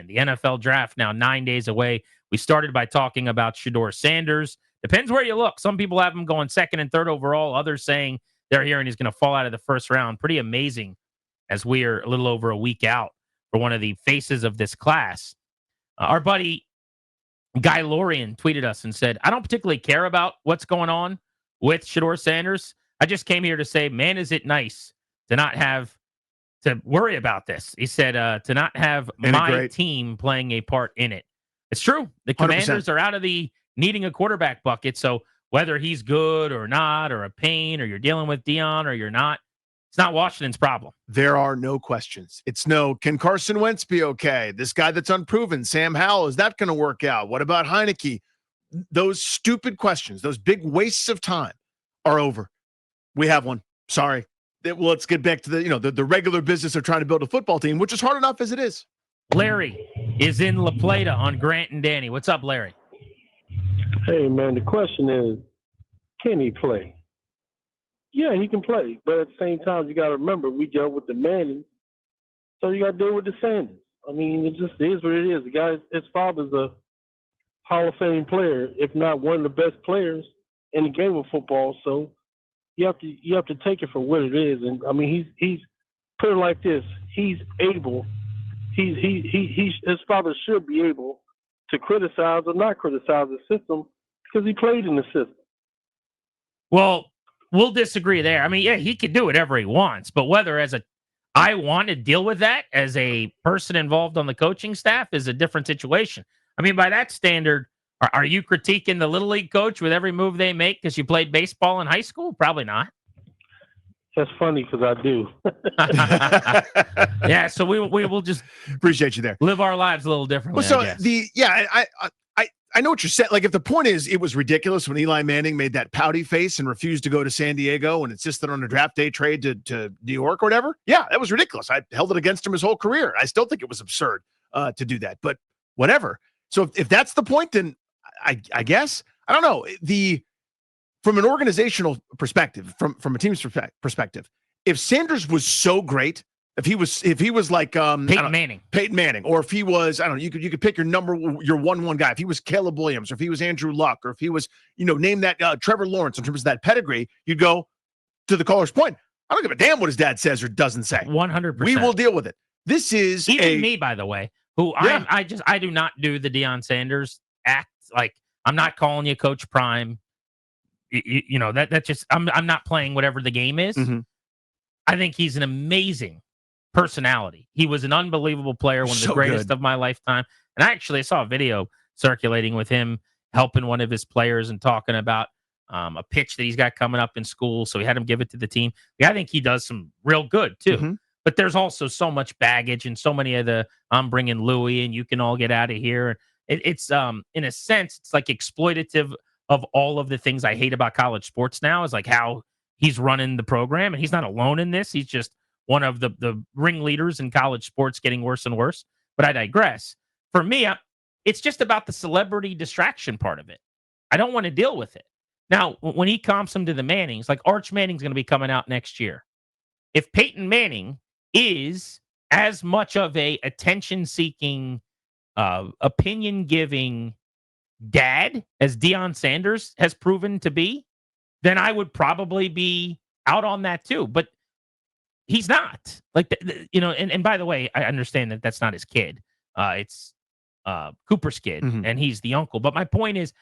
The NFL draft now 9 days away. We started by talking about Shedeur Sanders. Depends where you look. Some people have him going second and third overall. Others saying they're hearing he's going to fall out of the first round. Pretty amazing as we are a little over a week out for one of the faces of this class. Our buddy Guy Lorian tweeted us and said, I don't particularly care about what's going on with Shedeur Sanders. I just came here to say, man, is it nice to not have to worry about this. He said to not have my team playing a part in it. It's true. The Commanders 100%. Are out of the needing a quarterback bucket. So whether he's good or not, or a pain, or you're dealing with Dion or you're not, it's not Washington's problem. There are no questions. It's no, can Carson Wentz be okay? This guy that's unproven, Sam Howell, is that going to work out? What about Heineke? Those stupid questions, those big wastes of time are over. We have one. Sorry. Well, let's get back to the regular business of trying to build a football team, which is hard enough as it is. Larry is in La Plata on Grant and Danny. What's up, Larry? Hey, man, the question is, can he play? Yeah, he can play. But at the same time, you got to remember, we dealt with the Mannings, so you got to deal with the Sanders. I mean, it just is what it is. The guy, his father's a Hall of Fame player, if not one of the best players in the game of football. So you have to take it for what it is. And I mean, he's put it like this: he's able. His father should be able to criticize or not criticize the system because he played in the system. Well, we'll disagree there. I mean, yeah, he can do whatever he wants, but whether I want to deal with that as a person involved on the coaching staff is a different situation. I mean, by that standard, are you critiquing the Little League coach with every move they make because you played baseball in high school? Probably not. That's funny because I do. Yeah, so we will just appreciate you there. Live our lives a little differently. Well, so I know what you're saying. Like, if the point is it was ridiculous when Eli Manning made that pouty face and refused to go to San Diego and insisted on a draft day trade to New York or whatever, yeah, that was ridiculous. I held it against him his whole career. I still think it was absurd to do that, but whatever. So if that's the point, then I guess I don't know. From an organizational perspective, from a team's perspective, if Sanders was so great, if he was like Peyton Manning, or if he was, I don't know, you could pick your 1-1 guy. If he was Caleb Williams, or if he was Andrew Luck, or if he was, name that Trevor Lawrence in terms of that pedigree, you'd go to the caller's point. I don't give a damn what his dad says or doesn't say. 100%. We will deal with it. This is even me, by the way, who I do not do the Deion Sanders act. Like, I'm not calling you Coach Prime. That just I'm not playing whatever the game is. Mm-hmm. I think he's an amazing personality. He was an unbelievable player, one of the greatest of my lifetime. And I saw a video circulating with him helping one of his players and talking about a pitch that he's got coming up in school. So he had him give it to the team. Yeah, I think he does some real good too. Mm-hmm. But there's also so much baggage and so many of the I'm bringing Louis and you can all get out of here. It's in a sense, it's like exploitative of all of the things I hate about college sports now, is like how he's running the program. And he's not alone in this. He's just one of the ringleaders in college sports, getting worse and worse. But I digress. For me, it's just about the celebrity distraction part of it. I don't want to deal with it. Now, when he comps him to the Mannings, like Arch Manning's going to be coming out next year. If Peyton Manning is as much of a attention-seeking, opinion-giving dad as Deion Sanders has proven to be, then I would probably be out on that too. But he's not. Like, and by the way, I understand that that's not his kid. It's Cooper's kid, and he's the uncle. But my point is,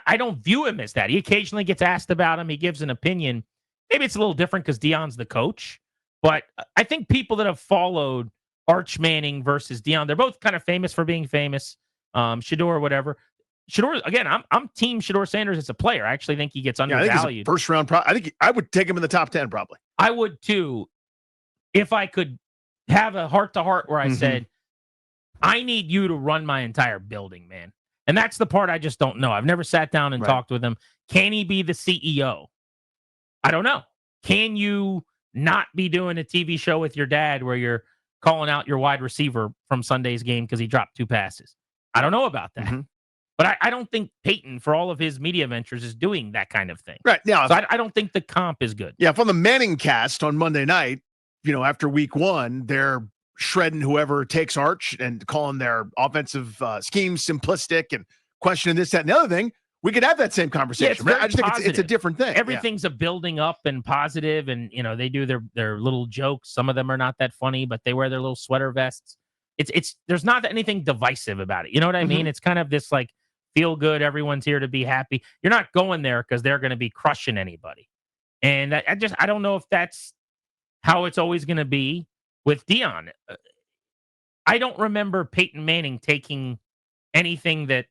I don't view him as that. He occasionally gets asked about him. He gives an opinion. Maybe it's a little different because Deion's the coach. But I think people that have followed Arch Manning versus Deion, they're both kind of famous for being famous. Shedeur or whatever. Shedeur, again, I'm team Shedeur Sanders as a player. I actually think he gets undervalued. I think he's a first round. I think I would take him in the top 10 probably. I would too, if I could have a heart to heart where I said, I need you to run my entire building, man. And that's the part I just don't know. I've never sat down and talked with him. Can he be the CEO? I don't know. Can you not be doing a TV show with your dad where you're calling out your wide receiver from Sunday's game because he dropped 2 passes? I don't know about that. But I don't think Peyton, for all of his media ventures, is doing that kind of thing. Right. Now, so I don't think the comp is good. Yeah, from the Manning cast on Monday night, after week 1, they're shredding whoever takes Arch and calling their offensive scheme simplistic and questioning this, that, and the other thing, we could have that same conversation. Yeah, I just think it's a different thing. Everything's a building up and positive, and they do their little jokes. Some of them are not that funny, but they wear their little sweater vests. There's not anything divisive about it. You know what I mean? It's kind of this like feel good. Everyone's here to be happy. You're not going there because they're going to be crushing anybody. And I don't know if that's how it's always going to be with Dion. I don't remember Peyton Manning taking anything that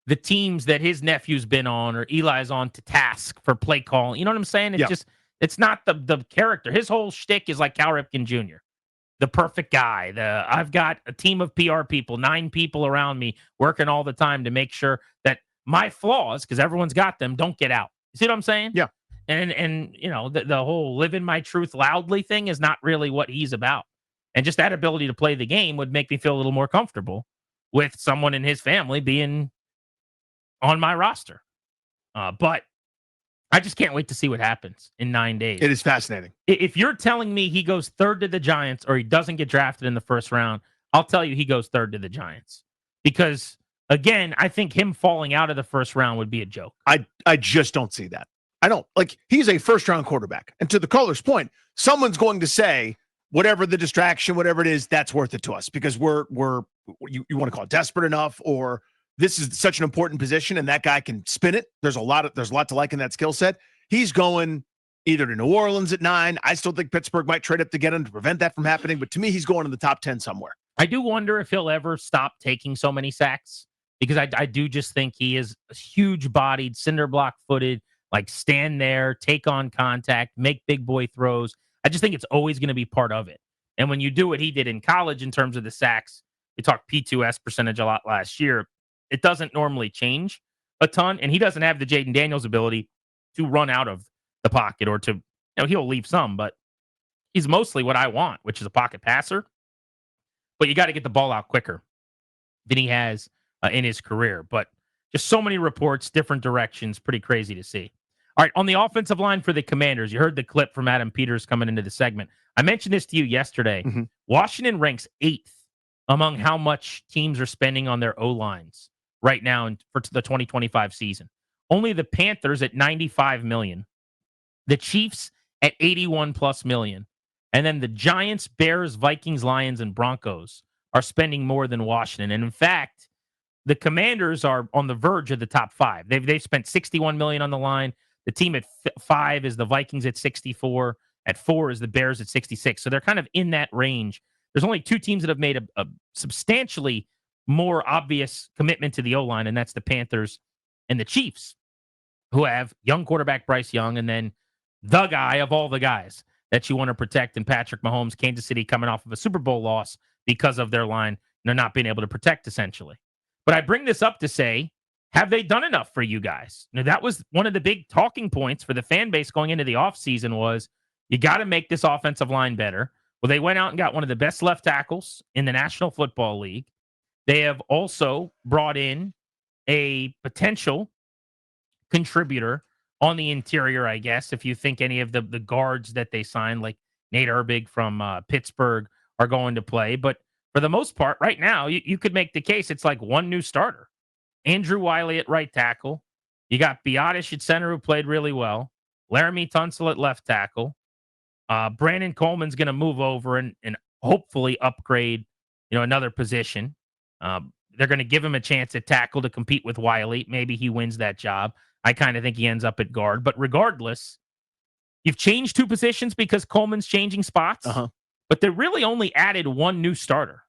the teams that his nephew's been on or Eli's on to task for play calling. You know what I'm saying? It's not the character. His whole shtick is like Cal Ripken Jr., the perfect guy. I've got a team of PR people, 9 people around me working all the time to make sure that my flaws, because everyone's got them, don't get out. You see what I'm saying? Yeah. And the whole living my truth loudly thing is not really what he's about. And just that ability to play the game would make me feel a little more comfortable with someone in his family being on my roster. But I just can't wait to see what happens in 9 days. It is fascinating. If you're telling me he goes third to the Giants or he doesn't get drafted in the first round, I'll tell you he goes third to the Giants. Because, again, I think him falling out of the first round would be a joke. I just don't see that. I don't. Like, he's a first-round quarterback. And to the caller's point, someone's going to say, whatever the distraction, whatever it is, that's worth it to us because you want to call it desperate enough, or this is such an important position and that guy can spin it. There's a lot to like in that skill set. He's going either to New Orleans at 9. I still think Pittsburgh might trade up to get him to prevent that from happening. But to me, he's going in the top 10 somewhere. I do wonder if he'll ever stop taking so many sacks because I do just think he is huge bodied, cinder block footed, like stand there, take on contact, make big boy throws. I just think it's always going to be part of it. And when you do what he did in college in terms of the sacks, we talked P2S percentage a lot last year. It doesn't normally change a ton. And he doesn't have the Jayden Daniels ability to run out of the pocket or to, he'll leave some, but he's mostly what I want, which is a pocket passer. But you got to get the ball out quicker than he has in his career. But just so many reports, different directions, pretty crazy to see. All right, on the offensive line for the Commanders, you heard the clip from Adam Peters coming into the segment. I mentioned this to you yesterday. Mm-hmm. Washington ranks 8th among how much teams are spending on their O-lines right now for the 2025 season. Only the Panthers at $95 million. The Chiefs at $81+ million. And then the Giants, Bears, Vikings, Lions, and Broncos are spending more than Washington. And in fact, the Commanders are on the verge of the top 5. They've spent $61 million on the line. The team at 5 is the Vikings at 64. At 4 is the Bears at 66. So they're kind of in that range. There's only 2 teams that have made a substantially more obvious commitment to the O-line, and that's the Panthers and the Chiefs, who have young quarterback Bryce Young, and then the guy of all the guys that you want to protect in Patrick Mahomes. Kansas City coming off of a Super Bowl loss because of their line, not being able to protect, essentially. But I bring this up to say, have they done enough for you guys? Now, that was one of the big talking points for the fan base going into the offseason was you got to make this offensive line better. Well, they went out and got one of the best left tackles in the National Football League. They have also brought in a potential contributor on the interior, I guess, if you think any of the guards that they signed, like Nate Herbig from Pittsburgh, are going to play. But for the most part, right now, you could make the case it's like one new starter. Andrew Wiley at right tackle. You got Biotish at center, who played really well. Laramie Tunsil at left tackle. Brandon Coleman's going to move over and hopefully upgrade, another position. They're going to give him a chance at tackle to compete with Wiley. Maybe he wins that job. I kind of think he ends up at guard. But regardless, you've changed 2 positions because Coleman's changing spots. But they really only added 1 new starter.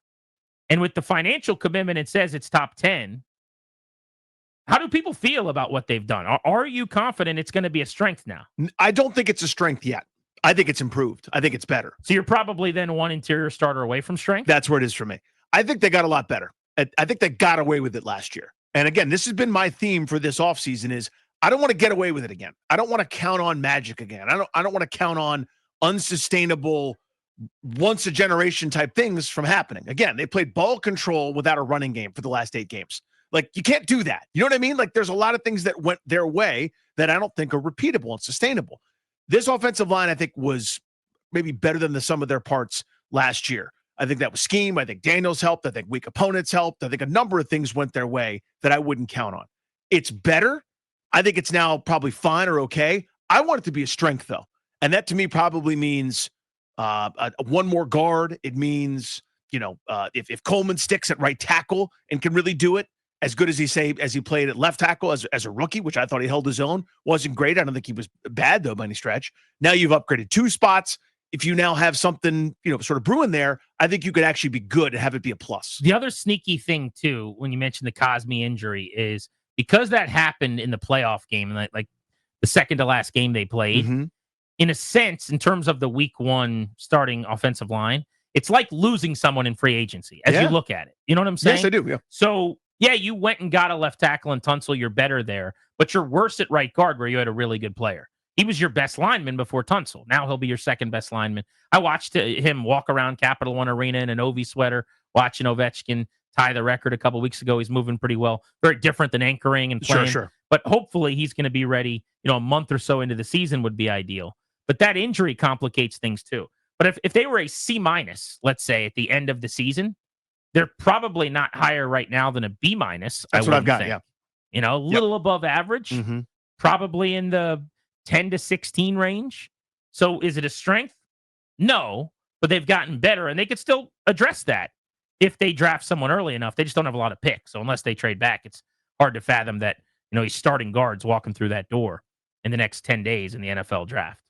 And with the financial commitment, it says it's top 10. How do people feel about what they've done? Are you confident it's going to be a strength now? I don't think it's a strength yet. I think it's improved. I think it's better. So you're probably then 1 interior starter away from strength? That's where it is for me. I think they got a lot better. I think they got away with it last year. And again, this has been my theme for this offseason is I don't want to get away with it again. I don't want to count on magic again. I don't want to count on unsustainable once a generation type things from happening. Again, they played ball control without a running game for the last 8 games. Like, you can't do that. You know what I mean? Like, there's a lot of things that went their way that I don't think are repeatable and sustainable. This offensive line, I think, was maybe better than the sum of their parts last year. I think that was scheme. I think Daniels helped. I think weak opponents helped. I think a number of things went their way that I wouldn't count on. It's better. I think it's now probably fine or okay. I want it to be a strength, though. And that to me probably means one more guard. It means, if Coleman sticks at right tackle and can really do it as good as he played at left tackle as a rookie, which I thought he held his own, wasn't great. I don't think he was bad, though, by any stretch. Now you've upgraded 2 spots. If you now have something, sort of brewing there, I think you could actually be good and have it be a plus. The other sneaky thing, too, when you mentioned the Cosme injury is because that happened in the playoff game, like the second to last game they played, in a sense, in terms of the week 1 starting offensive line, it's like losing someone in free agency as you look at it. You know what I'm saying? Yes, I do. Yeah. So, yeah, you went and got a left tackle in Tunsil. You're better there, but you're worse at right guard where you had a really good player. He was your best lineman before Tunsil. Now he'll be your second best lineman. I watched him walk around Capital One Arena in an Ovi sweater, watching Ovechkin tie the record a couple weeks ago. He's moving pretty well. Very different than anchoring and playing. Sure. But hopefully he's going to be ready. A month or so into the season would be ideal. But that injury complicates things too. But if they were a C-, let's say, at the end of the season, they're probably not higher right now than a B-. That's what I've got, think. A little above average, probably in the 10 to 16 range. So is it a strength? No, but they've gotten better, and they could still address that if they draft someone early enough. They just don't have a lot of picks. So unless they trade back, it's hard to fathom that, he's starting guards walking through that door in the next 10 days in the NFL draft.